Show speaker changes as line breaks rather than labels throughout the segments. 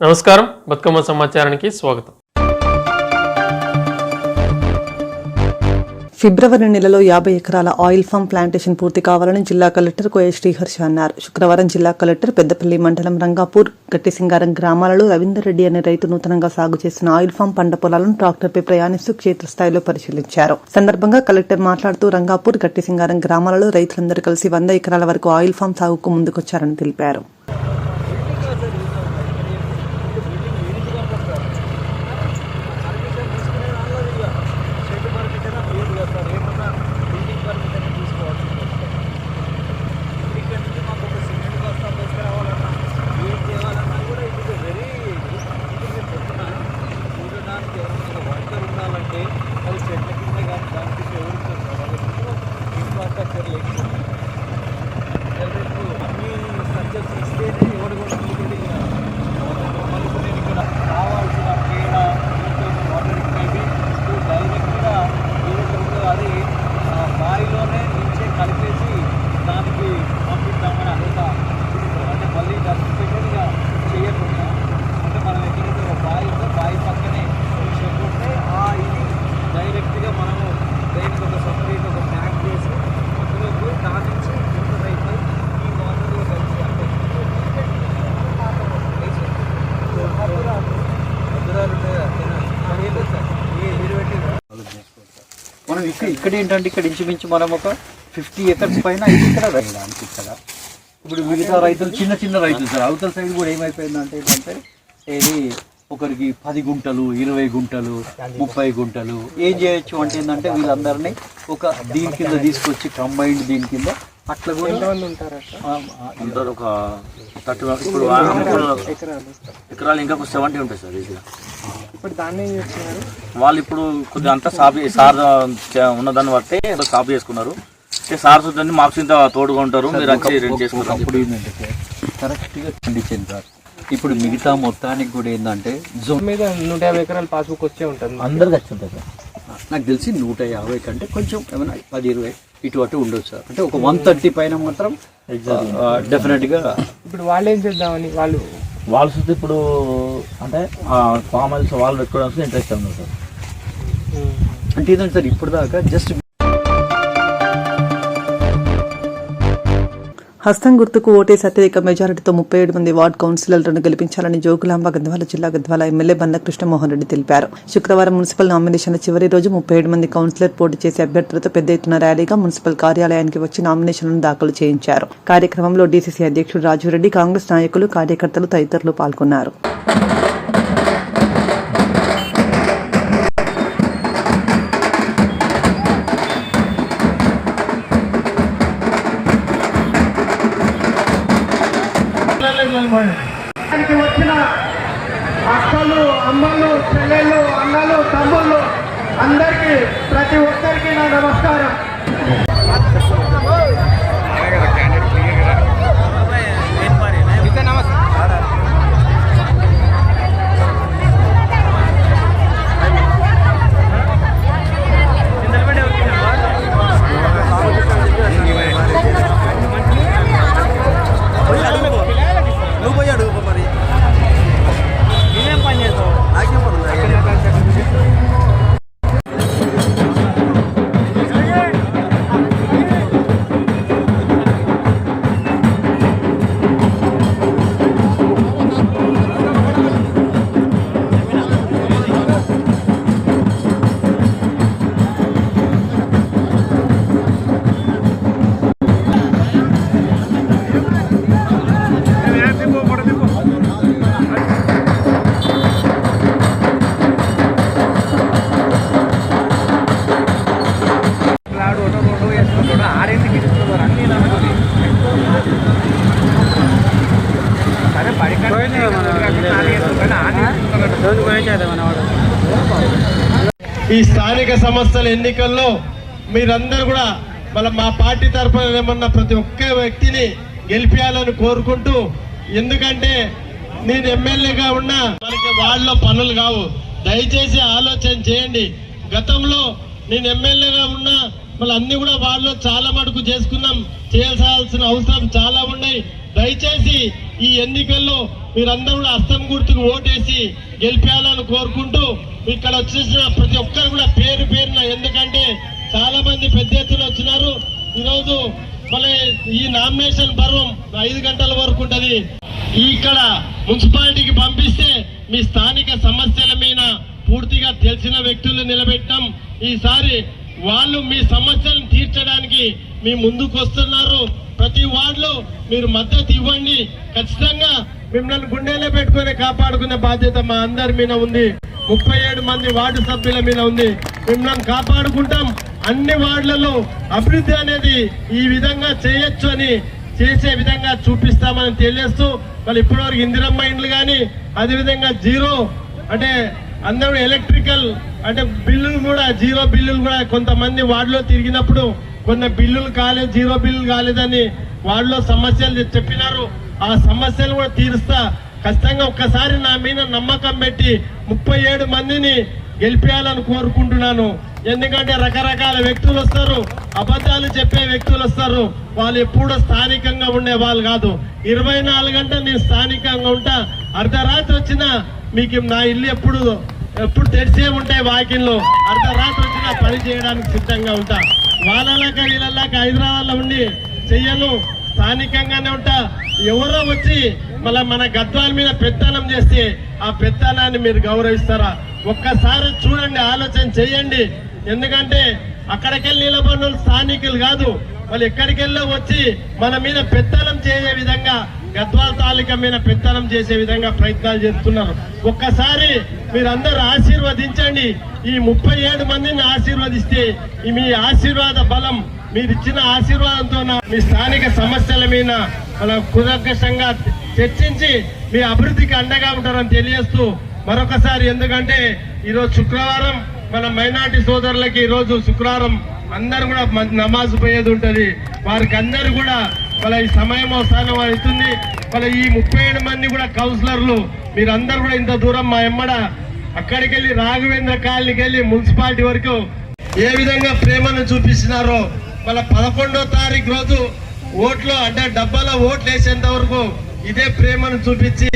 నమస్కారం, బతుకమ్మ సమాచారానికి స్వాగతం.
ఫిబ్రవరి నెలలో 50 ఎకరాల ఆయిల్ ఫామ్ ప్లాంటేషన్ పూర్తి కావాలని జిల్లా కలెక్టర్ కోయ శ్రీహర్ష అన్నారు. శుక్రవారం జిల్లా కలెక్టర్ పెద్దపల్లి మండలం రంగాపూర్, గట్టిసింగారం గ్రామాలలో రవీందర్ రెడ్డి అనే రైతు నూతనంగా సాగు చేసిన ఆయిల్ ఫామ్ పంట పొలాలను ట్రాక్టర్పై ప్రయాణిస్తూ క్షేత్రస్థాయిలో పరిశీలించారు. సందర్భంగా కలెక్టర్ మాట్లాడుతూ రంగాపూర్, గట్టిసింగారం గ్రామాలలో రైతులందరూ కలిసి 100 ఎకరాల వరకు ఆయిల్ ఫామ్ సాగుకు ముందుకొచ్చారని తెలిపారు.
మనం ఇక్కడ ఏంటంటే ఇక్కడ ఇంచుమించు మనం ఒక 50 ఎకర్స్ పైన ఇక్కడ వేయడానికి ఇక్కడ ఇప్పుడు మిగతా రైతులు చిన్న చిన్న రైతులు సార్ అవతల సైడ్ కూడా ఏమైపోయిందంటే ఏంటంటే ఇది ఒకరికి 10 గుంటలు, 20 గుంటలు, 30 గుంటలు ఏం చేయొచ్చు అంటే ఏంటంటే వీళ్ళందరినీ ఒక దీని కింద తీసుకొచ్చి కంబైన్డ్ దీని కింద అట్లా కూడా
ఉంటారు. ఒక 30 ఇప్పుడు ఎకరాలు ఇంకా 70 ఉంటాయి సార్. ఇది
ఇప్పుడు దాన్ని
వాళ్ళు ఇప్పుడు కొద్దిగా అంతా సార్ ఉన్నదాన్ని బట్టి సాపు చేసుకున్నారు. సార్ చూడండి మాకు ఇంత తోడుగా ఉంటారు, మీరు వచ్చి రెండు చేసుకుంటారు.
అప్పుడు ఏంటంటే కరెక్ట్గా పండించింది సార్. ఇప్పుడు మిగతా మొత్తానికి కూడా ఏంటంటే
జోన్ మీద 150 ఎకరాలు పాస్బుక్ వచ్చే ఉంటుంది
అందరికి వచ్చి ఉంటుంది సార్. నాకు తెలిసి 150 కంటే కొంచెం ఏమైనా 10-20 ఇటు అటు ఉండొచ్చు సార్. అంటే ఒక 130 పైన మాత్రం డెఫినెట్గా.
ఇప్పుడు వాళ్ళు ఏం చేద్దామని
వాళ్ళు చూస్తే ఇప్పుడు అంటే ఫామ్ హౌస్ వాళ్ళు పెట్టుకోవడానికి ఇంట్రెస్ట్ ఉంది సార్.
అంటే ఏంటంటే సార్ ఇప్పుడు దాకా జస్ట్
హస్తం గుర్తుకు ఓటేసి అత్యధిక మెజారిటీతో 37 మంది వార్డు కౌన్సిలర్లను గెలిపించాలని జోగులాంబ గద్వాల జిల్లా గద్వాల ఎమ్మెల్యే బండ్ల కృష్ణమోహన్ రెడ్డి తెలిపారు. శుక్రవారం మున్సిపల్ నామినేషన్ల చివరి రోజు 37 మంది కౌన్సిలర్ పోటీ చేసే అభ్యర్థులతో పెద్ద ఎత్తున ర్యాలీగా మున్సిపల్ కార్యాలయానికి వచ్చి నామినేషన్లను దాఖలు చేయించారు. కార్యక్రమంలో డీసీసీ అధ్యక్షుడు రాజురెడ్డి, కాంగ్రెస్ నాయకులు, కార్యకర్తలు తదితరులు పాల్గొన్నారు.
వచ్చిన అక్కలు, అమ్మలు, చెల్లెళ్ళు, అన్నలు, తమ్ముళ్ళు అందరికీ ప్రతి ఒక్కరికి నా నమస్కారం. ఈ స్థానిక సంస్థల ఎన్నికల్లో మీరందరూ కూడా మా పార్టీ తరఫున ఏమన్నా ప్రతి ఒక్క వ్యక్తిని గెలిపించాలని కోరుకుంటూ, ఎందుకంటే నేను ఎమ్మెల్యేగా ఉన్నా మనకి వాళ్ళ పనులు కావు. దయచేసి ఆలోచన చేయండి. గతంలో నేను ఎమ్మెల్యేగా ఉన్నా మళ్ళీ అన్ని కూడా వాళ్ళు చాలా మటుకు చేసుకున్నాం, చేయాల్సిన అవసరం చాలా ఉన్నాయి. దయచేసి ఈ ఎన్నికల్లో మీరందరూ కూడా హస్తం గుర్తుకు ఓటేసి గెలిపేయాలని కోరుకుంటూ ఇక్కడ వచ్చేసిన ప్రతి ఒక్కరు కూడా పేరు పేరున, ఎందుకంటే చాలా మంది పెద్ద ఎత్తున వచ్చినారు. ఈరోజు మళ్ళీ ఈ నామినేషన్ పర్వం 5 గంటల వరకు ఉంటది. ఇక్కడ మున్సిపాలిటీకి పంపిస్తే మీ స్థానిక సమస్యల మీద పూర్తిగా తెలిసిన వ్యక్తులు నిలబెట్టాం. ఈసారి వాళ్ళు మీ సమస్యలను తీర్చడానికి మీ ముందుకు వస్తున్నారు. ప్రతి వార్డులో మీరు మద్దతు ఇవ్వండి. ఖచ్చితంగా మిమ్మల్ని గుండెలో పెట్టుకుని కాపాడుకునే బాధ్యత మా అందరి మీద ఉంది. 37 మంది వార్డు సభ్యుల మీద ఉంది. మిమ్మల్ని కాపాడుకుంటాం. అన్ని వార్డులలో అభివృద్ధి అనేది ఈ విధంగా చేయొచ్చు అని చేసే విధంగా చూపిస్తామని తెలియజేస్తూ, వాళ్ళు ఇప్పటివరకు ఇందిరమ్మ ఇండ్లు కానీ అదేవిధంగా జీరో అంటే అందరూ ఎలక్ట్రికల్ అంటే బిల్లులు కూడా జీరో బిల్లులు కూడా కొంతమంది వార్డులో తిరిగినప్పుడు కొన్ని బిల్లులు కాలేదు, జీరో బిల్లులు కాలేదని వార్డులో సమస్యలు చెప్పినారు. ఆ సమస్యలు కూడా తీరుస్తా. ఖచ్చితంగా ఒక్కసారి నా మీద నమ్మకం పెట్టి 37 మందిని గెలిపేయాలని కోరుకుంటున్నాను. ఎందుకంటే రకరకాల వ్యక్తులు వస్తారు, అబద్ధాలు చెప్పే వ్యక్తులు వస్తారు. వాళ్ళు ఎప్పుడూ స్థానికంగా ఉండే వాళ్ళు కాదు. 24 గంటలు నేను స్థానికంగా ఉంటా. అర్ధరాత్రి వచ్చినా మీకు నా ఇల్లు ఎప్పుడు తెరిచే ఉంటాయి. వాకిల్లో అర్ధరాత్రి వచ్చినా పని చేయడానికి సిద్ధంగా ఉంటా. వాళ్ళలాక వీళ్ళలాక హైదరాబాద్లో ఉండి చెయ్యను, స్థానికంగానే ఉంటా. ఎవరో వచ్చి మళ్ళీ మన గద్వాల మీద పెత్తనం చేస్తే ఆ పెత్తనాన్ని మీరు గౌరవిస్తారా? ఒక్కసారి చూడండి, ఆలోచన చేయండి. ఎందుకంటే అక్కడికెళ్ళి నిలబడిన స్థానికులు కాదు, వాళ్ళు ఎక్కడికెళ్ళో వచ్చి మన మీద పెత్తనం చేసే విధంగా, గద్వాల తాలూకా మీద పెత్తనం చేసే విధంగా ప్రయత్నాలు చేస్తున్నారు. ఒక్కసారి మీరందరూ ఆశీర్వదించండి. ఈ 37 మందిని ఆశీర్వదిస్తే మీ ఆశీర్వాద బలం, మీరు ఇచ్చిన ఆశీర్వాదంతో మీ స్థానిక సమస్యల మీద మన కులంకషంగా చర్చించి మీ అభివృద్ధికి అండగా ఉంటారని తెలియజేస్తూ మరొకసారి, ఎందుకంటే ఈరోజు శుక్రవారం మన మైనార్టీ సోదరులకి ఈరోజు శుక్రవారం అందరూ కూడా నమాజ్ పోయేది ఉంటుంది. వారికి అందరూ కూడా వాళ్ళ ఈ సమయం అవసానం అవుతుంది. వాళ్ళ ఈ 37 మంది కూడా కౌన్సిలర్లు మీరందరూ కూడా ఇంత దూరం మా ఎమ్మడ అక్కడికి వెళ్ళి రాఘవేంద్ర కాలనీకి వెళ్ళి మున్సిపాలిటీ వరకు ఏ విధంగా ప్రేమను చూపిస్తున్నారో, వాళ్ళ 11వ తారీఖు రోజు ఓట్లు అంటే డబ్బాలో ఓట్లు వేసేంత వరకు ఇదే ప్రేమను చూపించి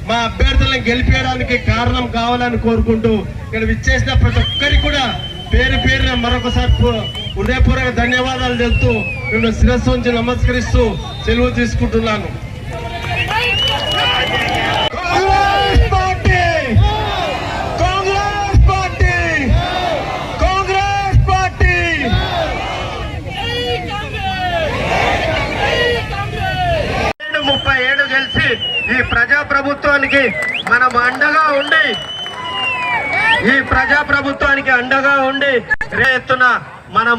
మా అభ్యర్థులను గెలిపేయడానికి కారణం కావాలని కోరుకుంటూ ఇక్కడ విచ్చేసిన ప్రతి ఒక్కరికి కూడా పేరు పేరున మరొకసారి హృదయపూర్వక ధన్యవాదాలు తెలుపుతూ నేను శిరస్సు ఉంచి నమస్కరిస్తూ సెలవు తీసుకుంటున్నాను. గెలిచి ఈ ప్రజాప్రభుత్వానికి మనం అండగా ఉండి, ఈ ప్రజాప్రభుత్వానికి అండగా ఉండి రేతున మనం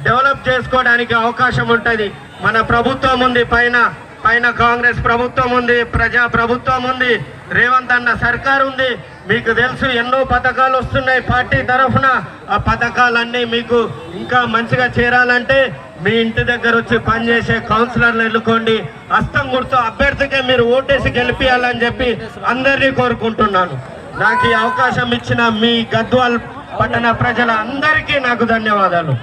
డెవలప్ చేసుకోవడానికి అవకాశం ఉంటుంది. మన ప్రభుత్వం ఉంది, పైన కాంగ్రెస్ ప్రభుత్వం ఉంది, ప్రజా ప్రభుత్వం ఉంది, రేవంత్ అన్న సర్కార్ ఉంది. మీకు తెలుసు ఎన్నో పథకాలు వస్తున్నాయి పార్టీ తరఫున. ఆ పథకాలన్నీ మీకు ఇంకా మంచిగా చేరాలంటే మీ ఇంటి దగ్గర వచ్చి పనిచేసే కౌన్సిలర్లు ఎన్నుకోండి. హస్తం గుర్తు అభ్యర్థికే మీరు ఓటేసి గెలిపియాలని చెప్పి అందరినీ కోరుకుంటున్నాను. నాకు ఈ అవకాశం ఇచ్చిన మీ గద్వాల్ పట్టణ ప్రజల అందరికీ నాకు ధన్యవాదాలు.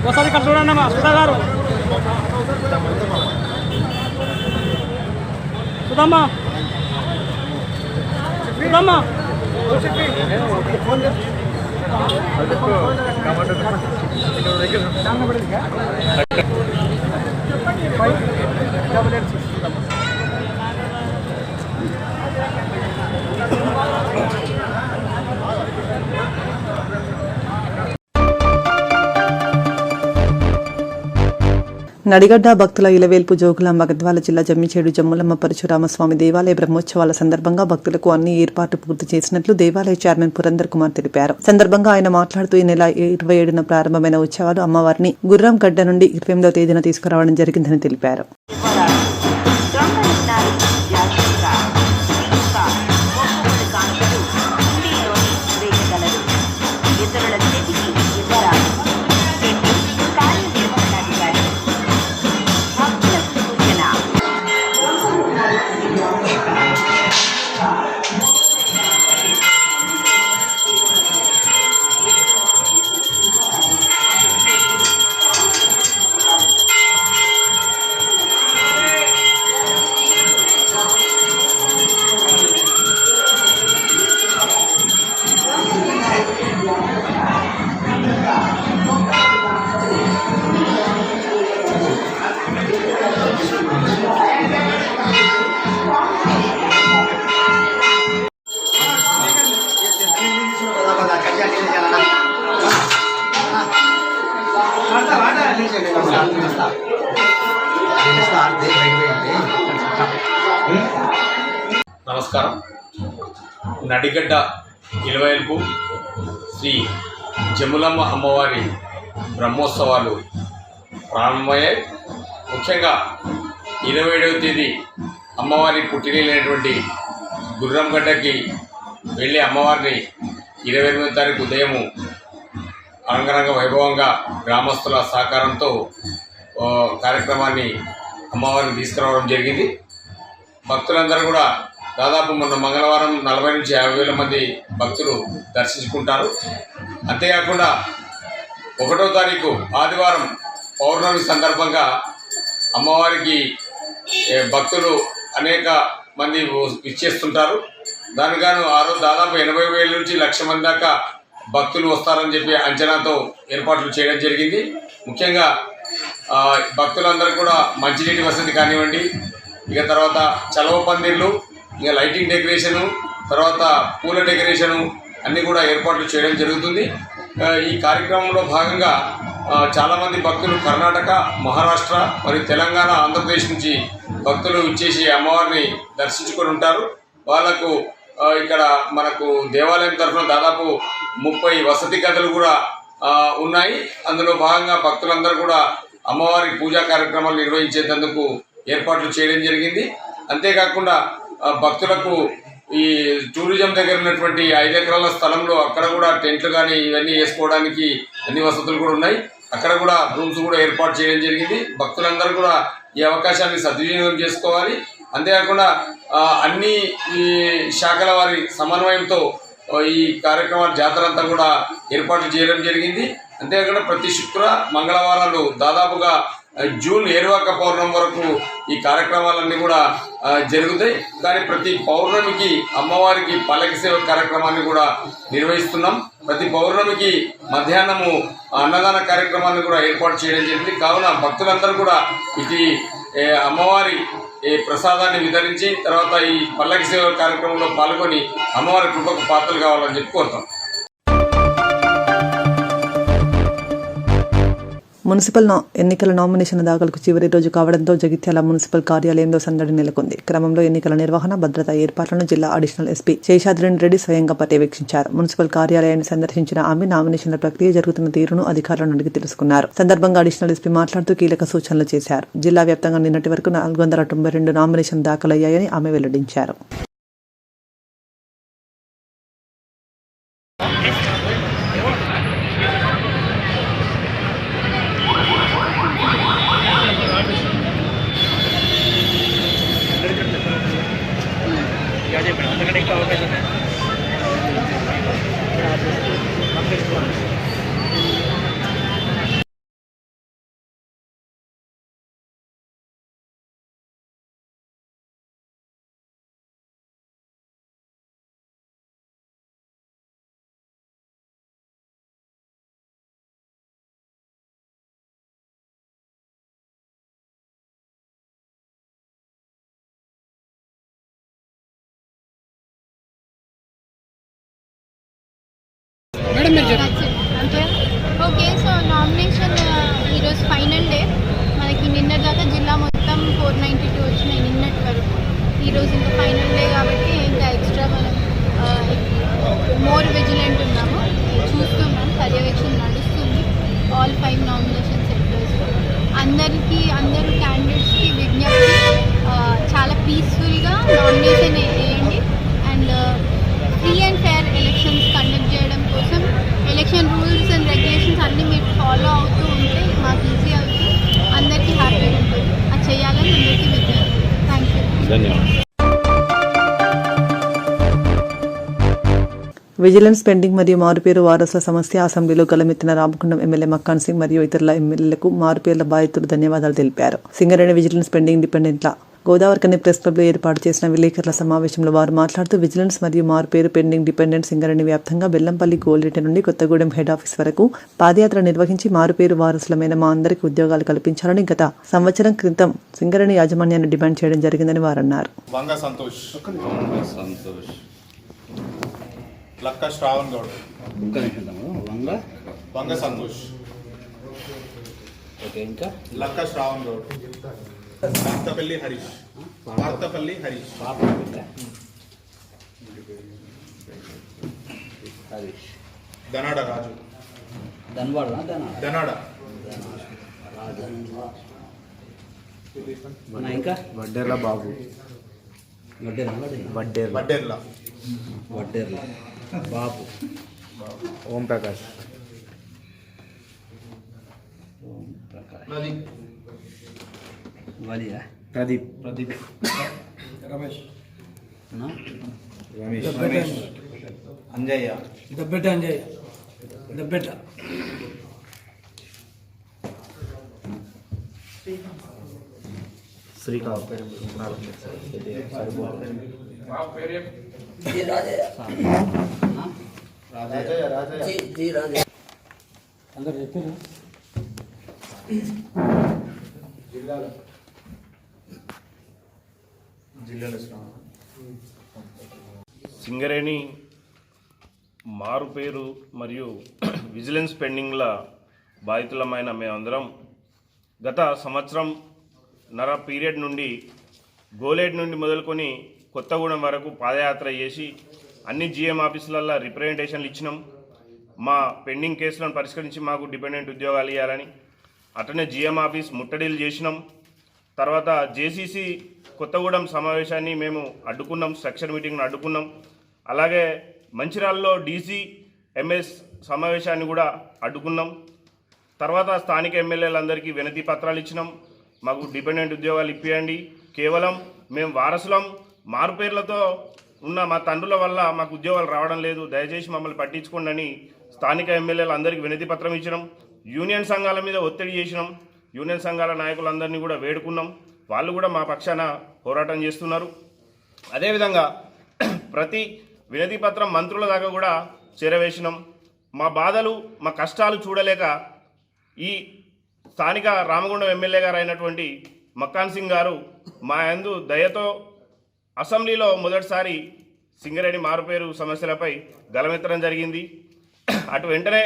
ఒకసారి ఇక్కడ చూడండి అమ్మా, సుధా గారు, సుధమ్మా, సుధమ్మా,
నడిగడ్డ భక్తుల ఇలవేల్పు జోగులాంబ గద్వాల జిల్లా జమ్మిచేడు జమ్ములమ్మ పరశురామస్వామి దేవాలయ బ్రహ్మోత్సవాల సందర్భంగా భక్తులకు అన్ని ఏర్పాట్లు పూర్తి చేసినట్లు దేవాలయ చైర్మన్ పురందర్ కుమార్ తెలిపారు. సందర్భంగా ఆయన మాట్లాడుతూ ఈ నెల 27న ప్రారంభమైన ఉత్సవాలు అమ్మవారిని గుర్రం గడ్డ నుండి 28వ తేదీన తీసుకురావడం జరిగిందని తెలిపారు.
నమస్కారం. నడిగడ్డ ఇలవేల్పు శ్రీ జములమ్మ అమ్మవారి బ్రహ్మోత్సవాలు ప్రారంభమయ్యాయి. ముఖ్యంగా 27వ తేదీ అమ్మవారి పుట్టినటువంటి గుర్రంగడ్డకి వెళ్ళి అమ్మవారిని 28వ తారీఖు ఉదయము అంగరంగ వైభవంగా గ్రామస్తుల సహకారంతో కార్యక్రమాన్ని అమ్మవారిని తీసుకురావడం జరిగింది. భక్తులందరూ కూడా దాదాపు మొన్న మంగళవారం 40 నుంచి 50 వేల మంది భక్తులు దర్శించుకుంటారు. అంతేకాకుండా 1వ తారీఖు ఆదివారం పౌర్ణమి సందర్భంగా అమ్మవారికి భక్తులు అనేక మంది ఇచ్చేస్తుంటారు. దానిగాను ఆ రోజు దాదాపు 80,000 నుంచి 1,00,000 మంది దాకా భక్తులు వస్తారని చెప్పి అంచనాతో ఏర్పాట్లు చేయడం జరిగింది. ముఖ్యంగా భక్తులందరూ కూడా మంచినీటి వసతి కానివ్వండి, ఇక తర్వాత చలవ పందిర్లు, ఇక లైటింగ్ డెకరేషను, తర్వాత పూల డెకరేషను అన్నీ కూడా ఏర్పాట్లు చేయడం జరుగుతుంది. ఈ కార్యక్రమంలో భాగంగా చాలామంది భక్తులు కర్ణాటక, మహారాష్ట్ర మరియు తెలంగాణ, ఆంధ్రప్రదేశ్ నుంచి భక్తులు ఇచ్చేసి అమ్మవారిని దర్శించుకొని ఉంటారు. వాళ్లకు ఇక్కడ మనకు దేవాలయం తరఫున దాదాపు 30 వసతి గదులు కూడా ఉన్నాయి. అందులో భాగంగా భక్తులందరూ కూడా అమ్మవారి పూజా కార్యక్రమాలు నిర్వహించేందుకు ఏర్పాట్లు చేయడం జరిగింది. అంతేకాకుండా భక్తులకు ఈ టూరిజం దగ్గర ఉన్నటువంటి 5 ఎకరాల స్థలంలో అక్కడ కూడా టెంట్లు కానీ ఇవన్నీ వేసుకోవడానికి అన్ని వసతులు కూడా ఉన్నాయి. అక్కడ కూడా రూమ్స్ కూడా ఏర్పాటు చేయడం జరిగింది. భక్తులందరూ కూడా ఈ అవకాశాన్ని సద్వినియోగం చేసుకోవాలి. అంతేకాకుండా అన్ని ఈ శాఖల వారి సమన్వయంతో ఈ కార్యక్రమాల జాతర అంతా కూడా ఏర్పాట్లు చేయడం జరిగింది. అంతేకాకుండా ప్రతి మంగళవారాలు దాదాపుగా జూన్ 7వ పౌర్ణమి వరకు ఈ కార్యక్రమాలన్నీ కూడా జరుగుతాయి. కానీ ప్రతి పౌర్ణమికి అమ్మవారికి పల్లకి సేవ కార్యక్రమాన్ని కూడా నిర్వహిస్తున్నాం. ప్రతి పౌర్ణమికి మధ్యాహ్నము అన్నదాన కార్యక్రమాన్ని కూడా ఏర్పాటు చేయడం జరిగింది. కావున భక్తులందరూ కూడా ఇది అమ్మవారి ప్రసాదాన్ని వితరించి తర్వాత ఈ పల్లకి సేవ కార్యక్రమంలో పాల్గొని అమ్మవారి కృపకు పాత్రలు కావాలని చెప్పి కోరుతాం.
మున్సిపల్ ఎన్నికల నామినేషన్ దాఖలకు చివరి రోజు కావడంతో జగిత్యాల మున్సిపల్ కార్యాలయంలో సందడి నెలకొంది. క్రమంలో ఎన్నికల నిర్వహణ, భద్రతా ఏర్పాట్లను జిల్లా అడిషనల్ ఎస్పీ శేషాద్రిన్ రెడ్డి స్వయంగా పర్యవేక్షించారు. మున్సిపల్ కార్యాలయాన్ని సందర్శించిన ఆమె నామినేషన్ల ప్రక్రియ జరుగుతున్న తీరును అధికారులను అడిగి తెలుసుకున్నారు. సందర్భంగా అడిషనల్ ఎస్పీ మాట్లాడుతూ కీలక సూచనలు చేశారు. జిల్లా వ్యాప్తంగా నిన్నటి వరకు 492 నామినేషన్ దాఖలయ్యాయని ఆమె వెల్లడించారు.
ఓకే, సో నామినేషన్ ఈరోజు ఫైనల్ డే. మనకి నిన్న 492 వచ్చినాయి నిన్నటి వరకు. ఈరోజు ఇంకా ఫైనల్ డే కాబట్టి ఇంకా ఎక్స్ట్రా మనం మోర్ విజిలెంట్ ఉన్నాము, చూస్తున్నాం, పర్యవేక్షణ నడుస్తుంది ఆల్ 5 నామినేషన్ సెంటర్స్లో. అందరూ క్యాండిడేట్స్కి విజ్ఞప్తి, చాలా పీస్ఫుల్గా నామినేషన్ వేయండి and free and fair elections conduct చేయడం కోసం ఎలక్షన్ రూల్స్ అండ్ రెగ్యులేషన్స్ అన్నీ మీరు ఫాలో అవుతూ ఉంటే మాకు ఈజీ అవుతుంది, అందరికీ హ్యాపీగా ఉంటుంది. అది చేయాలని అందరికీ విజ్ఞప్తి. Thank you.
ధన్యవాదాలు.
విజిలెన్స్ పెండింగ్ మరియు మారుపేరు వారసుల సమస్య అసెంబ్లీలో గలమెత్తిన రామగుండం ఎమ్మెల్యే మక్కాన్ సింగ్ మరియు ఇతరుల ఎమ్మెల్యేలకు మారుపేర్ల బాధితులు ధన్యవాదాలు తెలిపారు. సింగరేణి విజిలెన్స్ పెండింగ్ డిపెండెంట్ల గోదావరికని ప్రెస్ క్లబ్లో ఏర్పాటు చేసిన విలేకరుల సమావేశంలో వారు మాట్లాడుతూ విజిలెన్స్ మరియు మారుపేరు పెండింగ్ డిపెండెంట్ సింగరేణి వ్యాప్తంగా బెల్లంపల్లి గోల్డెట నుండి కొత్తగూడెం హెడ్ ఆఫీస్ వరకు పాదయాత్ర నిర్వహించి మారుపేరు వారసులమైన మా అందరికీ ఉద్యోగాలు కల్పించాలని గత సంవత్సరం క్రితం సింగరేణి యాజమాన్యాన్ని డిమాండ్ చేయడం జరిగిందని వారు అన్నారు.
లక్క శ్రావణ్ గౌడ్, వంగ సంతోష్, లక్క శ్రావణ్ గౌడ్, పార్తపల్లి హరీష్, దనాడ రాజు, దనాడ
వడ్డేర్ల బాబు,
వడ్డేర్ల
బాబు, ఓం ప్రకాష్, ప్రదీప్, రమేష్, అంజయ్య, దబ్బెట, శ్రీకాంత్,
సింగరేణి మారుపేరు మరియు విజిలెన్స్ పెండింగ్ల బాధితులమైన మేమందరం గత సంవత్సరం నర పీరియడ్ నుండి గోలేడ్ నుండి మొదలుకొని కొత్తగూడెం వరకు పాదయాత్ర చేసి అన్ని జిఎం ఆఫీసులల్లో రిప్రజెంటేషన్లు ఇచ్చినాం. మా పెండింగ్ కేసులను పరిష్కరించి మాకు డిపెండెంట్ ఉద్యోగాలు ఇవ్వాలని. అట్లనే జిఎం ఆఫీస్ ముట్టడిలు చేసినాం. తర్వాత జేసీసీ కొత్తగూడెం సమావేశాన్ని మేము అడ్డుకున్నాం, స్ట్రక్చర్ మీటింగ్ను అడ్డుకున్నాం. అలాగే మంచిర్యాలలో డీసీ ఎంఎస్ సమావేశాన్ని కూడా అడ్డుకున్నాం. తర్వాత స్థానిక ఎమ్మెల్యేలందరికీ వినతి పత్రాలు ఇచ్చినాం, మాకు డిపెండెంట్ ఉద్యోగాలు ఇప్పియండి, కేవలం మేము వారసులం, మారుపేర్లతో ఉన్న మా తండ్రుల వల్ల మాకు ఉద్యోగాలు రావడం లేదు, దయచేసి మమ్మల్ని పట్టించుకోండి అని స్థానిక ఎమ్మెల్యేలు అందరికీ వినతి పత్రం ఇచ్చినాం. యూనియన్ సంఘాల మీద ఒత్తిడి చేసినాం, యూనియన్ సంఘాల నాయకులందరినీ కూడా వేడుకున్నాం, వాళ్ళు కూడా మా పక్షాన పోరాటం చేస్తున్నారు. అదేవిధంగా ప్రతి వినతి పత్రం మంత్రుల దాకా కూడా చేరవేసినాం. మా బాధలు మా కష్టాలు చూడలేక ఈ స్థానిక రామగుండం ఎమ్మెల్యే గారు అయినటువంటి మక్కాన్ సింగ్ గారు మా యందు దయతో అసెంబ్లీలో మొదటిసారి సింగరేణి మారుపేరు సమస్యలపై గలమెత్తడం జరిగింది. అటు వెంటనే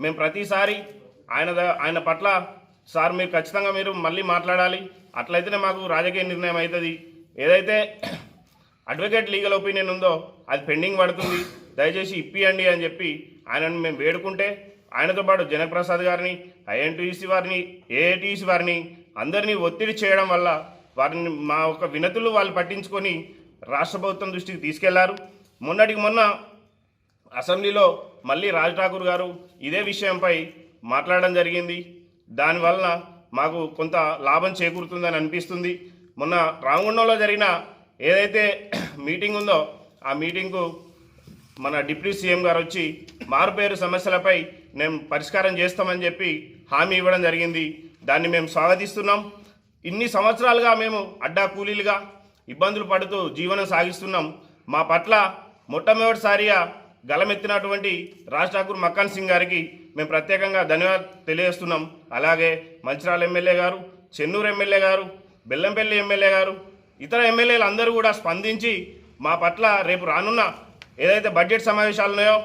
మేము ప్రతిసారి ఆయన పట్ల సార్ మీరు ఖచ్చితంగా మీరు మళ్ళీ మాట్లాడాలి, అట్లయితేనే మాకు రాజకీయ నిర్ణయం అవుతుంది, ఏదైతే అడ్వకేట్ లీగల్ ఒపీనియన్ ఉందో అది పెండింగ్ పడుతుంది, దయచేసి ఇప్పియండి అని చెప్పి ఆయనను మేము వేడుకుంటే ఆయనతో పాటు జనప్రసాద్ గారిని, ఐఎన్టీసీ వారిని, ఏఐటీసీ వారిని అందరినీ ఒత్తిడి చేయడం వల్ల వారిని మా ఒక వినతులు వాళ్ళు పట్టించుకొని రాష్ట్ర ప్రభుత్వం దృష్టికి తీసుకెళ్లారు. మొన్నటికి మొన్న అసెంబ్లీలో మళ్ళీ రాజ్ ఠాకూర్ గారు ఇదే విషయంపై మాట్లాడడం జరిగింది. దానివల్ల మాకు కొంత లాభం చేకూరుతుందని అనిపిస్తుంది. మొన్న రామగుండంలో జరిగిన ఏదైతే మీటింగ్ ఉందో ఆ మీటింగ్కు మన డిప్యూటీ సీఎం గారు వచ్చి మారుపేరు సమస్యలపై మేము పరిష్కారం చేస్తామని చెప్పి హామీ ఇవ్వడం జరిగింది. దాన్ని మేము స్వాగతిస్తున్నాం. ఇన్ని సంవత్సరాలుగా మేము అడ్డా కూలీలుగా ఇబ్బందులు పడుతూ జీవనం సాగిస్తున్నాం. మా పట్ల మొట్టమొదటిసారిగా గలమెత్తినటువంటి రాజ్ ఠాకూర్ మక్కాన్ సింగ్ గారికి మేము ప్రత్యేకంగా ధన్యవాదాలు తెలియజేస్తున్నాం. అలాగే మంచిర్యాల ఎమ్మెల్యే గారు, చెన్నూరు ఎమ్మెల్యే గారు, బెల్లంపల్లి ఎమ్మెల్యే గారు, ఇతర ఎమ్మెల్యేలు అందరూ కూడా స్పందించి మా పట్ల రేపు రానున్న ఏదైతే బడ్జెట్ సమావేశాలు ఉన్నాయో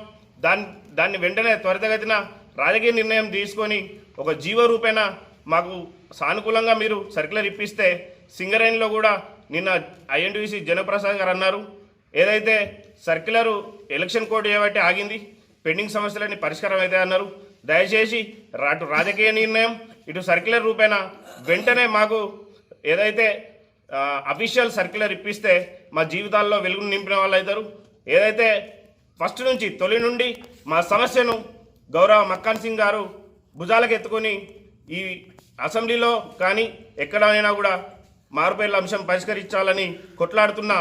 దాన్ని వెంటనే త్వరితగతిన రాజకీయ నిర్ణయం తీసుకొని ఒక జీవో రూపేణ మాకు సానుకూలంగా మీరు సర్క్యులర్ ఇప్పిస్తే సింగరేణిలో కూడా నిన్న ఐఎన్టీసీ జనప్రసాద్ గారు అన్నారు, ఏదైతే సర్క్యులరు ఎలక్షన్ కోడ్ ఏవైతే ఆగింది, పెండింగ్ సమస్యలన్నీ పరిష్కారం అయితే అన్నారు. దయచేసి అటు రాజకీయ నిర్ణయం ఇటు సర్క్యులర్ రూపేణ వెంటనే మాకు ఏదైతే అఫీషియల్ సర్క్యులర్ ఇప్పిస్తే మా జీవితాల్లో వెలుగును నింపిన వాళ్ళు అవుతారు. ఏదైతే ఫస్ట్ నుంచి తొలి నుండి మా సమస్యను గౌరవ మక్కాన్ సింగ్ గారు భుజాలకు ఎత్తుకొని ఈ అసెంబ్లీలో కానీ ఎక్కడైనా కూడా మారుపేర్ల అంశం పరిష్కరించాలని కొట్లాడుతున్న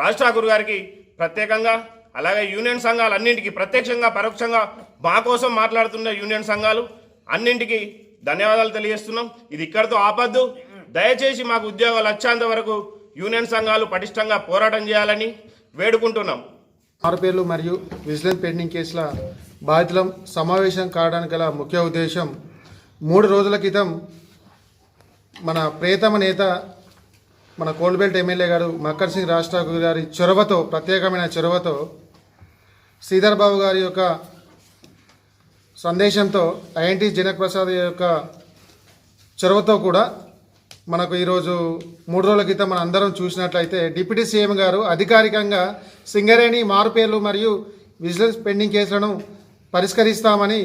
రాజ్ ఠాకూర్ గారికి ప్రత్యేకంగా, అలాగే యూనియన్ సంఘాలు అన్నింటికి ప్రత్యక్షంగా పరోక్షంగా మా కోసం మాట్లాడుతున్న యూనియన్ సంఘాలు అన్నింటికి ధన్యవాదాలు తెలియజేస్తున్నాం. ఇది ఇక్కడితో ఆపద్దు. దయచేసి మాకు ఉద్యోగాలు వచ్చేంత వరకు యూనియన్ సంఘాలు పటిష్టంగా పోరాటం చేయాలని వేడుకుంటున్నాం.
మారుపేర్లు మరియు విజిలెన్స్ పెండింగ్ కేసుల బాధితుల సమావేశం కావడానికి గల ముఖ్య ఉద్దేశం, 3 రోజుల క్రితం మన ప్రియతమ నేత మన కోల్బెల్ట్ ఎమ్మెల్యే గారు మక్కర్ సింగ్ రాజ్ ఠాకూర్ గారి చొరవతో, ప్రత్యేకమైన చొరవతో, శ్రీధర్ బాబు గారి యొక్క సందేశంతో, ఐఎన్టీ జనప్రసాద్ యొక్క చొరవతో కూడా మనకు ఈరోజు 3 రోజుల క్రితం మనం అందరం చూసినట్లయితే డిప్యూటీ సీఎం గారు అధికారికంగా సింగరేణి మారుపేర్లు మరియు విజిలెన్స్ పెండింగ్ కేసులను పరిష్కరిస్తామని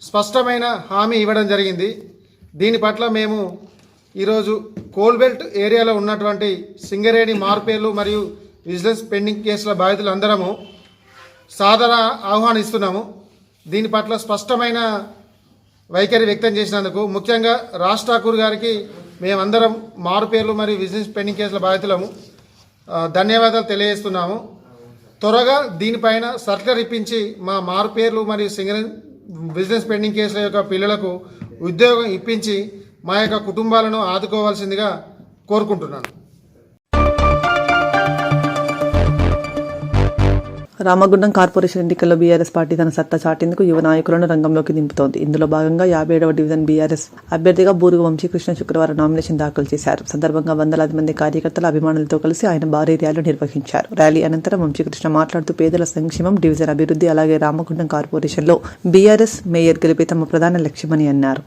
స్పష్టమైన హామీ ఇవ్వడం జరిగింది. దీని పట్ల మేము ఈరోజు కోల్బెల్ట్ ఏరియాలో ఉన్నటువంటి సింగరేణి మారుపేర్లు మరియు విజిలెన్స్ పెండింగ్ కేసుల బాధితులందరము సాదర ఆహ్వానిస్తున్నాము. దీని పట్ల స్పష్టమైన వైఖరి వ్యక్తం చేసినందుకు ముఖ్యంగా రాజ్ ఠాకూర్ గారికి మేమందరం మారుపేర్లు మరియు విజిలెన్స్ పెండింగ్ కేసుల బాధితులము ధన్యవాదాలు తెలియజేస్తున్నాము. త్వరగా దీనిపైన సర్క్యులర్ ఇప్పించి మా మారుపేర్లు మరియు విజిలెన్స్ పెండింగ్ కేసుల యొక్క పిల్లలకు ఉద్యోగం ఇప్పించి మా యొక్క కుటుంబాలను ఆదుకోవాల్సిందిగా కోరుకుంటున్నాను.
రామగుండం కార్పొరేషన్ ఎన్నికల్లో బీఆర్ఎస్ పార్టీ తన సత్తా చాటేందుకు యువ నాయకులను రంగంలోకి దింపుతోంది. ఇందులో భాగంగా 57వ డివిజన్ బీఆర్ఎస్ అభ్యర్థిగా బూరుగు వంశీకృష్ణ శుక్రవారం నామినేషన్ దాఖలు చేశారు. సందర్భంగా వందలాది మంది కార్యకర్తల అభిమానులతో కలిసి ఆయన భారీ ర్యాలీ నిర్వహించారు. ర్యాలీ అనంతరం వంశీకృష్ణ మాట్లాడుతూ పేదల సంక్షేమం, డివిజన్ అభివృద్ధి, అలాగే రామగుండం కార్పొరేషన్లో బీఆర్ఎస్ మేయర్ గెలిపే తమ ప్రధాన లక్ష్యమని అన్నారు.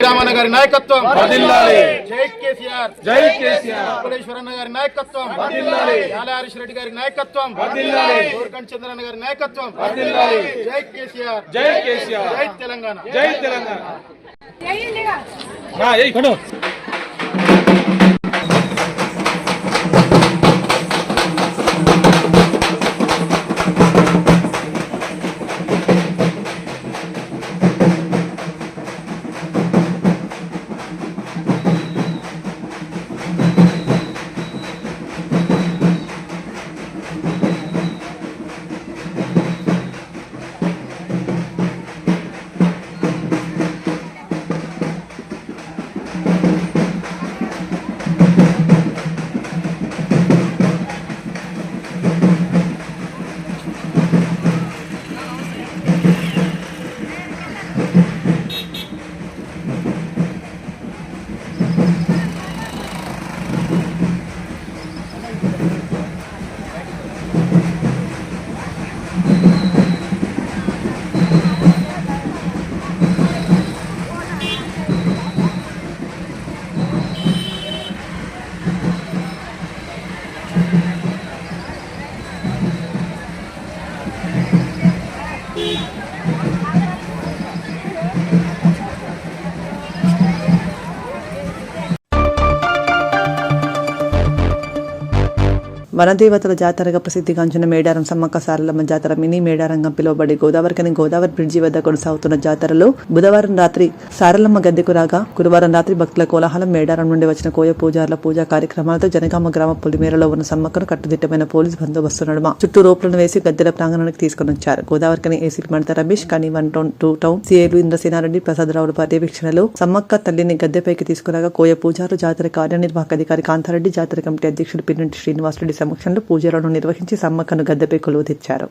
రామన్న గారి నాయకత్వం వర్ధిల్లాలి. జై కేసీఆర్, జై కేసీఆర్. అప్పలేశ్వరన్న గారి నాయకత్వం వర్ధిల్లాలి. యాల హరీష్ రెడ్డి గారి నాయకత్వం వర్ధిల్లాలి. కోరకంటి చంద్రన్న గారి నాయకత్వం వర్ధిల్లాలి. జై కేసీఆర్, జై కేసీఆర్. జై తెలంగాణ, జై తెలంగాణ. జై
వనదేవతల జాతరగా ప్రసిద్ధిగాంచిన మేడారం సమ్మక్క సారలమ్మ జాతర మినీ మేడారంగా పిలువబడి గోదావరి బ్రిడ్జి వద్ద కొనసాగుతున్న జాతరలో బుధవారం రాత్రి సారలమ్మ గద్దెకు రాగా గురువారం రాత్రి భక్తుల కోలాహలం. మేడారం నుండి వచ్చిన కోయ పూజారుల పూజా కార్యక్రమాలతో జనగామ గ్రామ పొలిమేరలో ఉన్న సమ్మక్కను కట్టుదిట్టమైన పోలీసు బందోబస్తు నడుమ చుట్టూ రోప్లను వేసి గద్దెల ప్రాంగణానికి తీసుకుని వచ్చారు. గోదావరికని ఏసీపీ మడత రమేష్, కానీ 1 టౌన్ 2 టౌన్ సీఏలు ఇంద్రసేనారెడ్డి, ప్రసాదరావుల పర్యవేక్షణలో సమ్మక్క తల్లిని గద్దెపైకి తీసుకురాగా కోయ పూజారు జాతర కార్యనిర్వాహక అధికారి కాంతారెడ్డి, జాతర కమిటీ అధ్యక్షుడు పిన్నెంటి శ్రీనివాసరెడ్డి సమక్షంలో పూజలను నిర్వహించి సమ్మక్కను గద్దెపై కొలువు తెచ్చారు.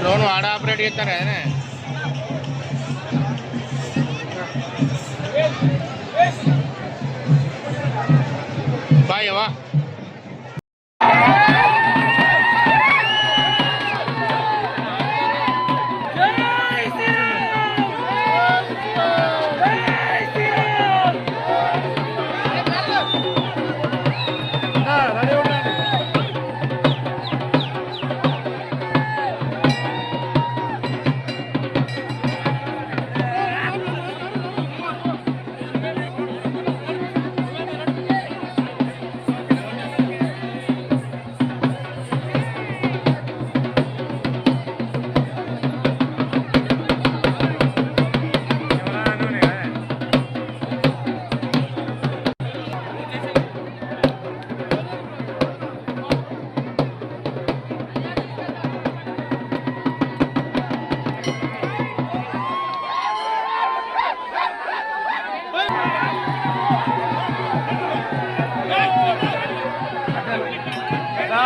డ్రోన్ వాడ ఆపరేట్ చేస్తారు కదా బాయ్ వా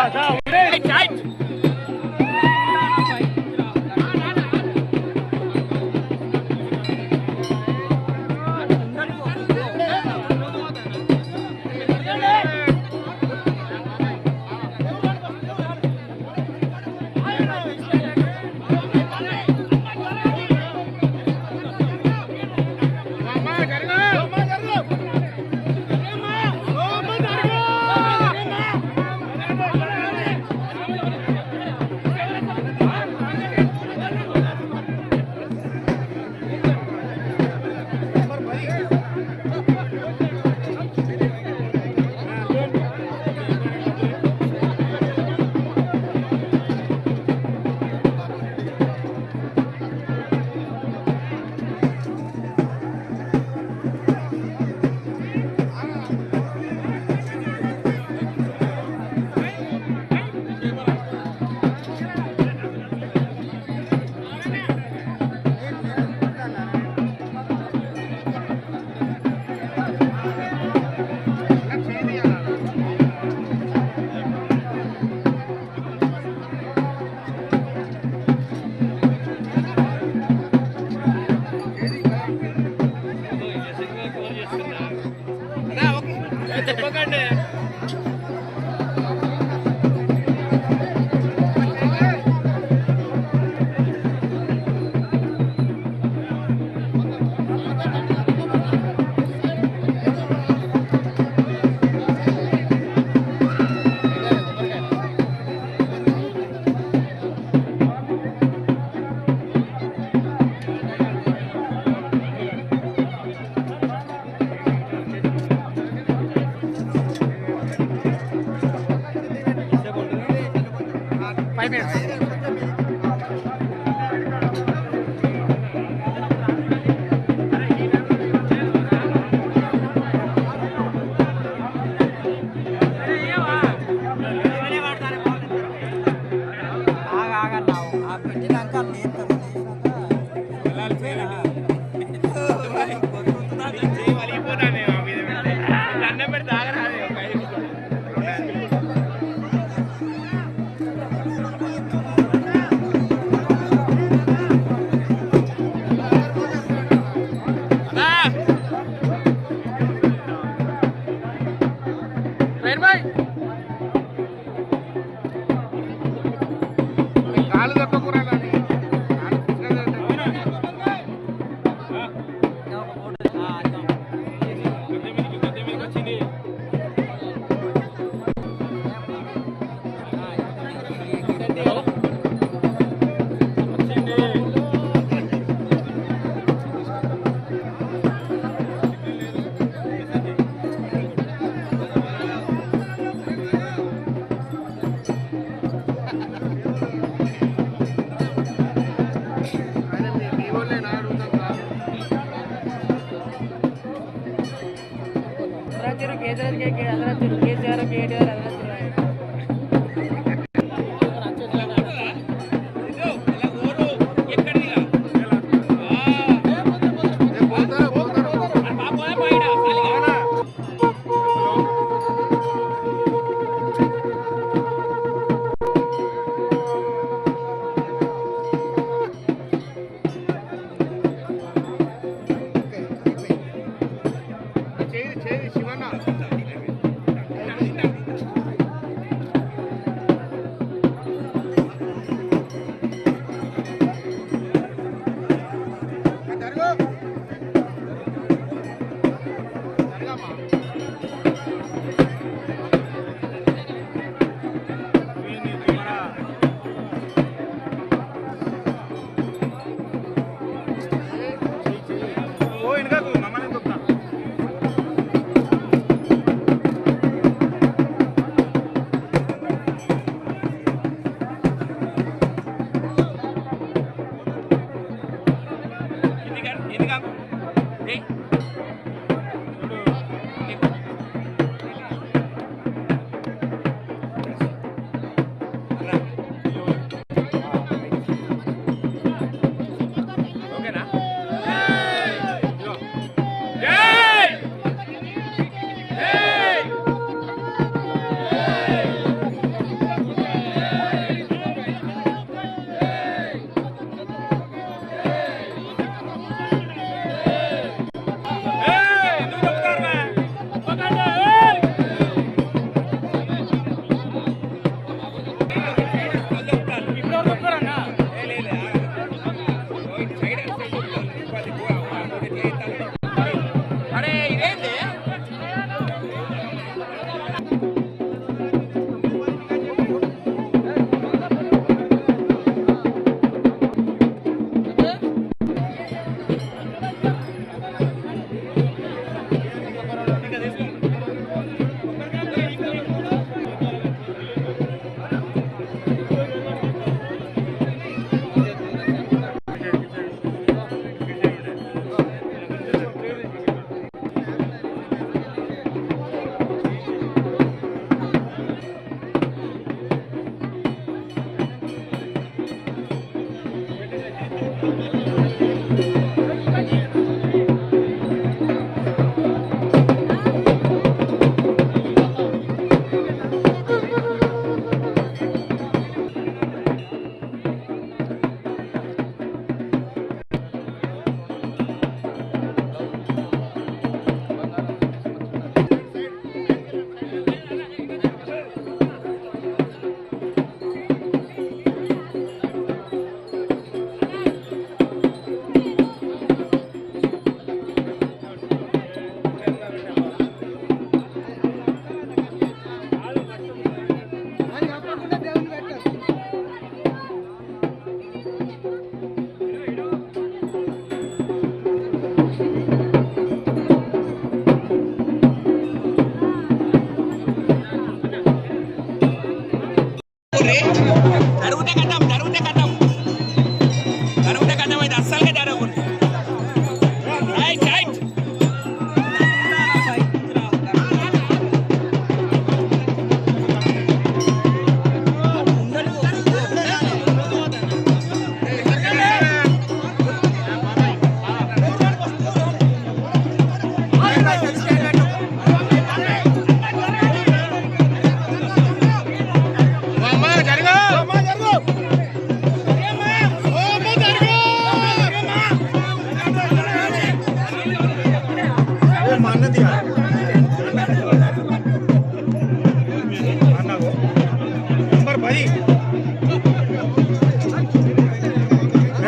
పెడితే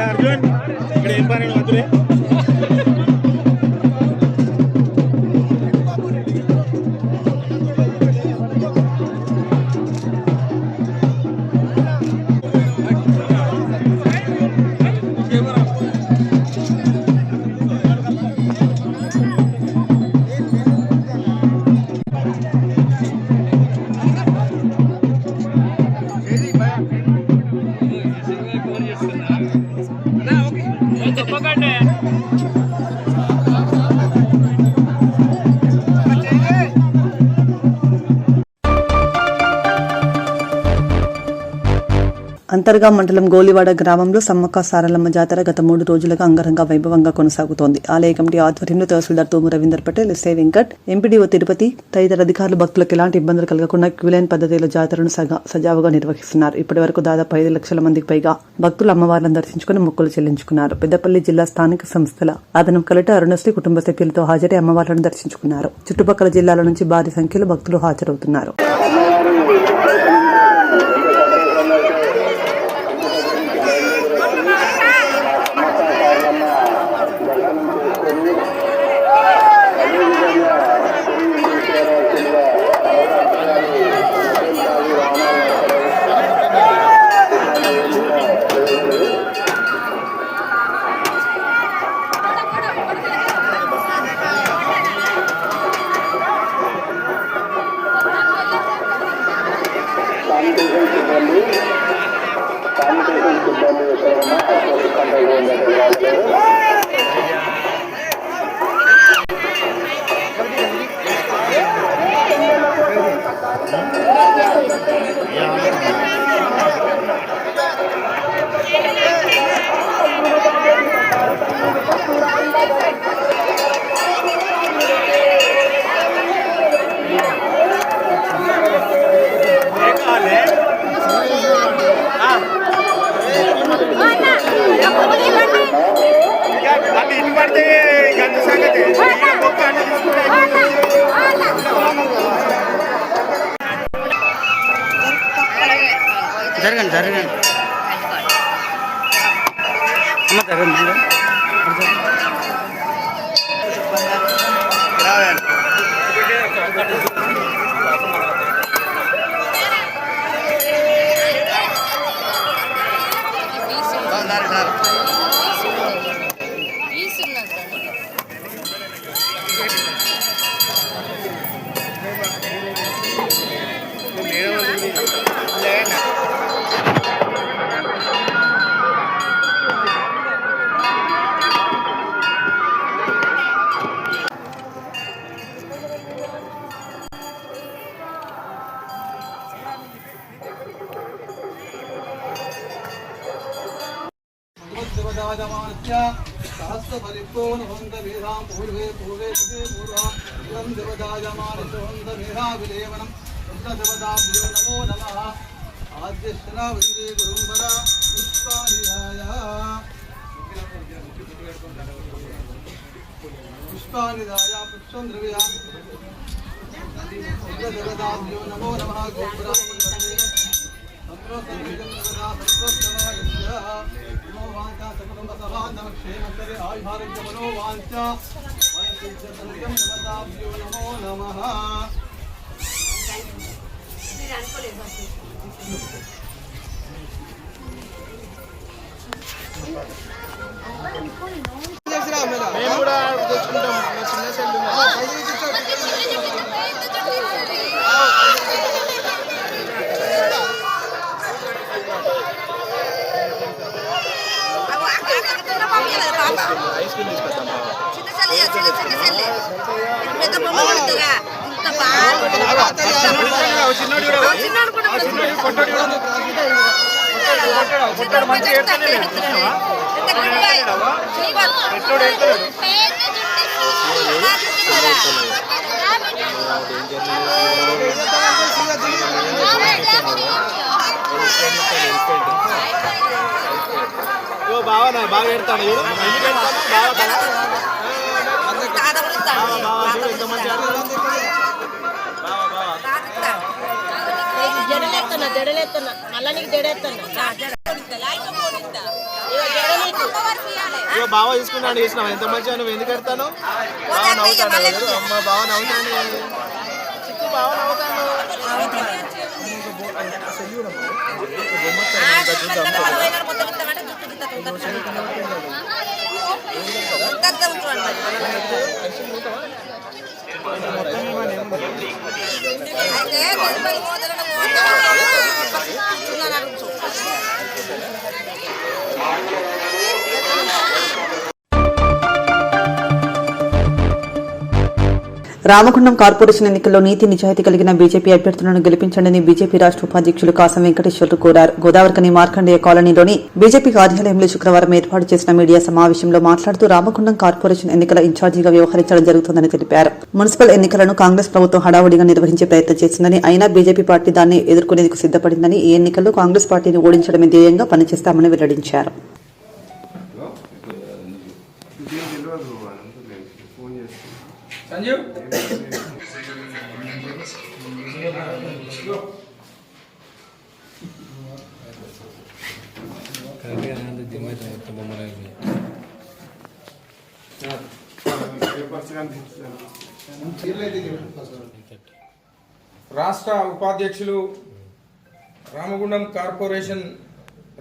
అర్జున్ ఇక్కడ ఏం పని అర్జునే
అంతర్గా మండలం గోలివాడ గ్రామంలో సమ్మక్క సారలమ్మ జాతర గత 3 రోజులుగా అంగరంగ వైభవంగా కొనసాగుతోంది. ఆలయ కమిటీ ఆధ్వర్యంలో తహసీల్దార్ తూము రవీందర్ పటేల్, ఎస్ఐ వెంకట్, ఎంపీడీఓ తిరుపతి తదితర అధికారులు భక్తులకు ఎలాంటి ఇబ్బందులు కలగకుండా క్యూలైన్ పద్ధతిలో జాతరను సజావుగా నిర్వహిస్తున్నారు. ఇప్పటి వరకు దాదాపు 5 లక్షల మందికి పైగా భక్తులు అమ్మవార్లను దర్శించుకుని మొక్కులు చెల్లించుకున్నారు. పెద్దపల్లి జిల్లా స్థానిక సంస్థల అదనం కలెక్టర్ అరుణశ్రీ కుటుంబ సభ్యులతో హాజరై అమ్మవార్లను దర్శించుకున్నారు. చుట్టుపక్కల జిల్లాల నుంచి భారీ సంఖ్యలో భక్తులు హాజరవుతున్నారు.
జరగండి జరగండి అమ్మ జరగండి
పుష్పానిదాయ పుష్పం ద్రవ్య నమో నమః
మేము కూడా తెచ్చుకుంటాం చిన్న సెల్ ఐస్ క్రీమ్ తీసుకొస్తాం బాగా బాగా ఎడతాను ఎందుకు బాగా ఎంత మంచి
జడలేస్తున్నా మళ్ళా నీకు జడేస్తున్నా
ఇక బావ తీసుకున్నాడు చేసినావు ఎంత మంచిగా నువ్వు ఎందుకు కడతాను బావ నవ్వుతాడు అమ్మ బావ నవ్వుతాను చిక్కు బావ నవ్వుతాను
రామగుండం కార్పొరేషన్ ఎన్నికల్లో నీతి నిజాయితీ కలిగిన బీజేపీ అభ్యర్థులను గెలిపించండి బీజేపీ రాష్ట్ర ఉపాధ్యక్షులు కాసం వెంకటేశ్వర్లు కోరారు. గోదావరికని మార్కండేయ కాలనీలోని బీజేపీ కార్యాలయంలో శుక్రవారం ఏర్పాటు చేసిన మీడియా సమావేశంలో మాట్లాడుతూ రామగుండం కార్పొరేషన్ ఎన్నికల ఇన్ఛార్జిగా వ్యవహరించడం జరుగుతుందని తెలిపారు. మున్సిపల్ ఎన్నికలను కాంగ్రెస్ ప్రభుత్వం హడావుడిగా నిర్వహించే ప్రయత్నం చేసిందని, అయినా బీజేపీ పార్టీ దాన్ని ఎదుర్కొనేందుకు సిద్దపడిందని, ఈ ఎన్నికల్లో కాంగ్రెస్ పార్టీని ఓడించడమే ధ్యేయంగా పనిచేస్తామని వెల్లడించారు.
రాష్ట్ర ఉపాధ్యక్షులు రామగుండం కార్పొరేషన్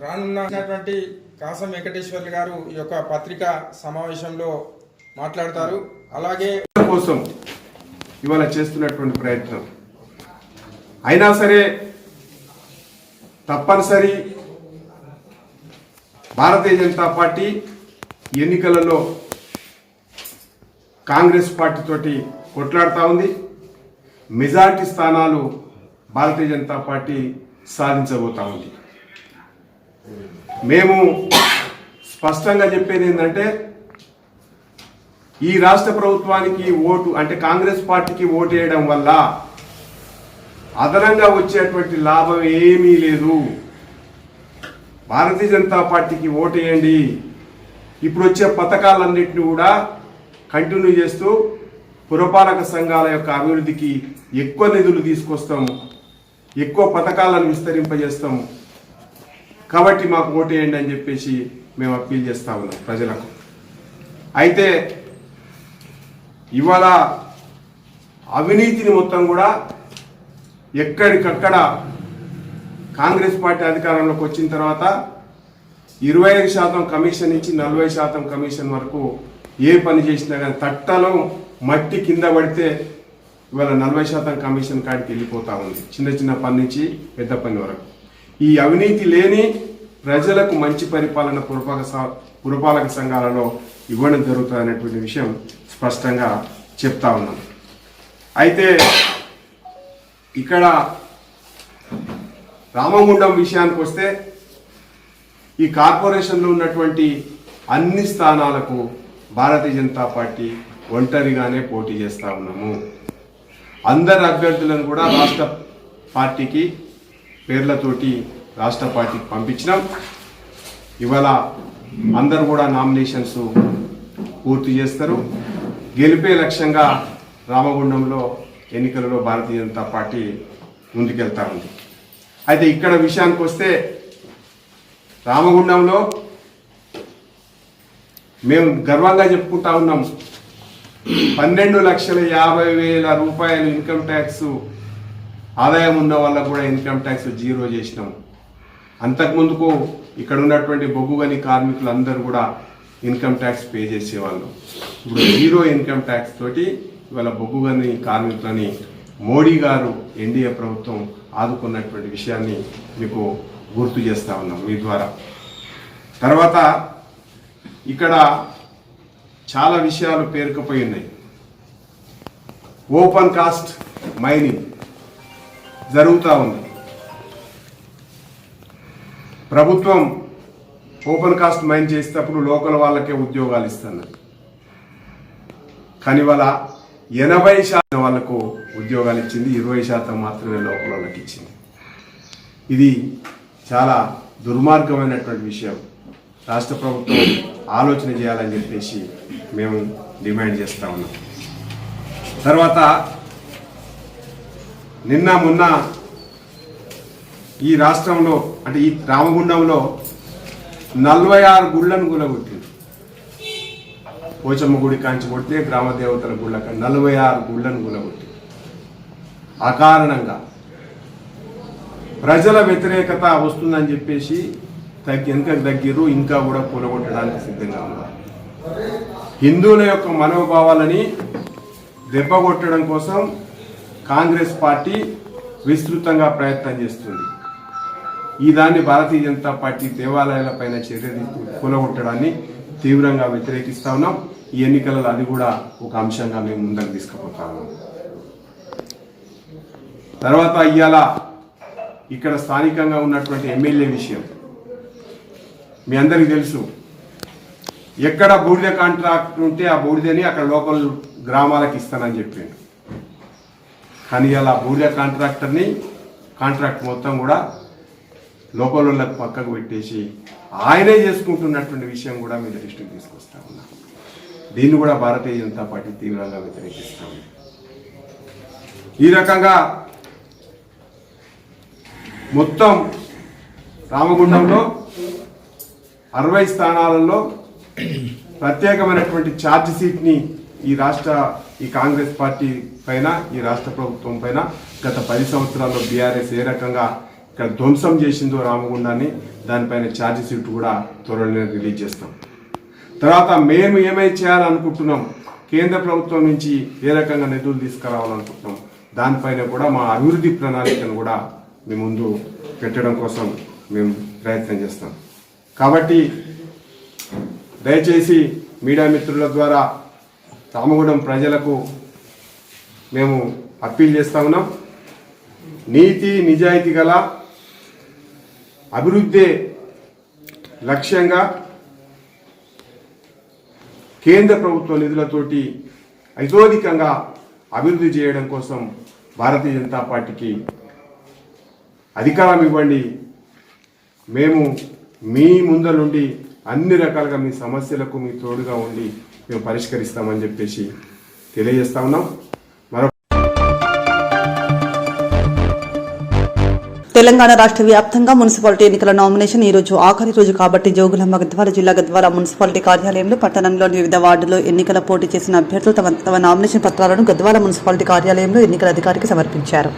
రానున్నటువంటి కాసం వెంకటేశ్వర్లు గారు ఈ యొక్క పత్రికా సమావేశంలో మాట్లాడతారు. అలాగే
కోసం ఇవాళ చేస్తున్నటువంటి ప్రయత్నం అయినా సరే తప్పనిసరి భారతీయ జనతా పార్టీ ఎన్నికలలో కాంగ్రెస్ పార్టీ తోటి కొట్లాడుతూ ఉంది. మెజారిటీ స్థానాలు భారతీయ జనతా పార్టీ సాధించబోతా ఉంది. మేము స్పష్టంగా చెప్పేది ఏంటంటే, ఈ రాష్ట్ర ప్రభుత్వానికి ఓటు అంటే కాంగ్రెస్ పార్టీకి ఓటు వేయడం వల్ల అదనంగా వచ్చేటువంటి లాభం ఏమీ లేదు. భారతీయ జనతా పార్టీకి ఓటు వేయండి. ఇప్పుడు వచ్చే పథకాలన్నింటినీ కూడా కంటిన్యూ చేస్తూ పురపాలక సంఘాల యొక్క అభివృద్ధికి ఎక్కువ నిధులు తీసుకొస్తాము, ఎక్కువ పథకాలను విస్తరింపజేస్తాము. కాబట్టి మాకు ఓటు వేయండి అని చెప్పేసి మేము అప్పీల్ చేస్తా ఉన్నాం ప్రజలకు. అయితే ఇవాళ అవినీతిని మొత్తం కూడా ఎక్కడికక్కడ కాంగ్రెస్ పార్టీ అధికారంలోకి వచ్చిన తర్వాత 25% కమిషన్ ఇచ్చి 40% కమిషన్ వరకు ఏ పని చేసినా కానీ తట్టలో మట్టి కింద పడితే ఇవాళ 40% కమిషన్ కాడికి వెళ్ళిపోతా ఉంది, చిన్న చిన్న పని నుంచి పెద్ద పని వరకు. ఈ అవినీతి లేని ప్రజలకు మంచి పరిపాలన పురపాలక సంఘాలలో ఇవ్వడం జరుగుతుంది అనేటువంటి విషయం స్పష్టంగా చెప్తా ఉన్నాం. అయితే ఇక్కడ రామగుండం విషయానికి వస్తే ఈ కార్పొరేషన్లో ఉన్నటువంటి అన్ని స్థానాలకు భారతీయ జనతా పార్టీ ఒంటరిగానే పోటీ చేస్తూ ఉన్నాము. అందరు అభ్యర్థులను కూడా రాష్ట్ర పార్టీకి పేర్లతోటి రాష్ట్ర పార్టీకి పంపించినాం. ఇవాళ అందరు కూడా నామినేషన్స్ పూర్తి చేస్తారు. గెలిపే లక్ష్యంగా రామగుండంలో ఎన్నికలలో భారతీయ జనతా పార్టీ ముందుకెళ్తా ఉంది. అయితే ఇక్కడ విషయానికి వస్తే రామగుండంలో మేము గర్వంగా చెప్పుకుంటా ఉన్నాం, 12,50,000 రూపాయలు ఇన్కమ్ ట్యాక్స్ ఆదాయం ఉన్న వాళ్ళకు కూడా ఇన్కమ్ ట్యాక్స్ 0 చేసినాం. అంతకుముందుకు ఇక్కడ ఉన్నటువంటి బొగ్గుగని కార్మికులందరూ కూడా ఇన్కమ్ ట్యాక్స్ పే చేసేవాళ్ళు. ఇప్పుడు 0 ఇన్కమ్ ట్యాక్స్ తోటి ఇవాళ బొగ్గుగని కార్మికులని మోడీ గారు ఎన్డీఏ ప్రభుత్వం ఆదుకున్నటువంటి విషయాన్ని మీకు గుర్తు చేస్తా ఉన్నాం మీ ద్వారా. తర్వాత ఇక్కడ చాలా విషయాలు పేరుకుపోయి ఉన్నాయి. ఓపెన్ కాస్ట్ మైనింగ్ జరుగుతూ ఉంది. ప్రభుత్వం ఓపెన్ కాస్ట్ మైన్ చేసేటప్పుడు లోకల్ వాళ్ళకే ఉద్యోగాలు ఇస్తున్నారు. కానీ వాళ్ళ 80% వాళ్ళకు ఉద్యోగాలు ఇచ్చింది, 20% మాత్రమే లోకల్ వాళ్ళకి ఇచ్చింది. ఇది చాలా దుర్మార్గమైనటువంటి విషయం. రాష్ట్ర ప్రభుత్వం ఆలోచన చేయాలని చెప్పేసి మేము డిమాండ్ చేస్తూ ఉన్నాం. తర్వాత నిన్న మొన్న ఈ రాష్ట్రంలో అంటే ఈ రామగుండంలో 46 గుళ్ళను గులగొట్టింది. పోచమ్మ గుడి కాంచి కొడితే గ్రామ దేవతల గుళ్ళక 46 గుళ్ళను గులగొట్టింది. అకారణంగా ప్రజల వ్యతిరేకత వస్తుందని చెప్పేసి వెనుకకు దగ్గర ఇంకా కూడా కూలగొట్టడానికి సిద్ధంగా ఉన్నారు. హిందువుల యొక్క మనోభావాలని దెబ్బగొట్టడం కోసం కాంగ్రెస్ పార్టీ విస్తృతంగా ప్రయత్నం చేస్తుంది. ఈ దాన్ని భారతీయ జనతా పార్టీ దేవాలయాలపైన చర్య కూలగొట్టడాన్ని తీవ్రంగా వ్యతిరేకిస్తా ఉన్నాం. ఈ ఎన్నికలలో అది కూడా ఒక అంశంగా మేము ముందుకు తీసుకుపోతా ఉన్నాం. తర్వాత ఇవాళ ఇక్కడ స్థానికంగా ఉన్నటువంటి ఎమ్మెల్యే విషయం మీ అందరికీ తెలుసు. ఎక్కడ బూడిద కాంట్రాక్ట్ ఉంటే ఆ బూడిదని అక్కడ లోకల్ గ్రామాలకు ఇస్తానని చెప్పిండు. కానీ ఇలా బూడిద కాంట్రాక్టర్ని కాంట్రాక్ట్ మొత్తం కూడా లోకల్ వాళ్ళకి పక్కకు పెట్టేసి ఆయనే చేసుకుంటున్నటువంటి విషయం కూడా మీ దృష్టికి తీసుకొస్తా ఉన్నా. దీన్ని కూడా భారతీయ జనతా పార్టీ తీవ్రంగా వ్యతిరేకిస్తా ఉంది. ఈ రకంగా మొత్తం రామగుండంలో 60 స్థానాలలో ప్రత్యేకమైనటువంటి ఛార్జ్ షీట్ని ఈ కాంగ్రెస్ పార్టీ పైన ఈ రాష్ట్ర ప్రభుత్వం పైన గత 10 సంవత్సరాల్లో బీఆర్ఎస్ ఏ రకంగా ఇక్కడ ధ్వంసం చేసిందో రామగుండాన్ని దానిపైన ఛార్జ్ షీట్ కూడా త్వరలోనే రిలీజ్ చేస్తాం. తర్వాత మేము ఏమైనా చేయాలనుకుంటున్నాం, కేంద్ర ప్రభుత్వం నుంచి ఏ రకంగా నిధులు తీసుకురావాలనుకుంటున్నాం, దానిపైన కూడా మా అభివృద్ధి ప్రణాళికను కూడా మీ ముందు పెట్టడం కోసం మేము ప్రయత్నం చేస్తాం. కాబట్టి దయచేసి మీడియా మిత్రుల ద్వారా రామగుండం ప్రజలకు మేము అప్పీల్ చేస్తా ఉన్నాం. నీతి నిజాయితీ గల అభివృద్ధి లక్ష్యంగా కేంద్ర ప్రభుత్వ నిధులతోటి ఐతోధికంగా అభివృద్ధి చేయడం కోసం భారతీయ జనతా పార్టీకి అధికారం ఇవ్వండి. మేము మీ ముందరుండి అన్ని రకాలుగా మీ సమస్యలకు మీ తోడుగా ఉండి మేము పరిష్కరిస్తామని చెప్పేసి తెలియజేస్తా ఉన్నాం.
తెలంగాణ రాష్ట్ర వ్యాప్తంగా మున్సిపాలిటీ ఎన్నికల నామినేషన్ ఈ రోజు ఆఖరి రోజు కాబట్టి జోగులాంబ గద్వాల జిల్లా గద్వాల మున్సిపాలిటీ కార్యాలయంలో పట్టణంలోని వివిధ వార్డుల్లో ఎన్నికల పోటీ చేసిన అభ్యర్థులు తమ నామినేషన్ పత్రాలను గద్వాల మున్సిపాలిటీ కార్యాలయంలో ఎన్నికల అధికారికి సమర్పించారు.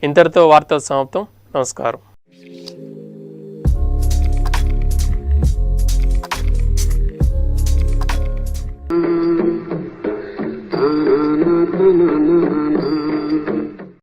ఇంతటితో వార్తలు సమాప్తం. నమస్కారం.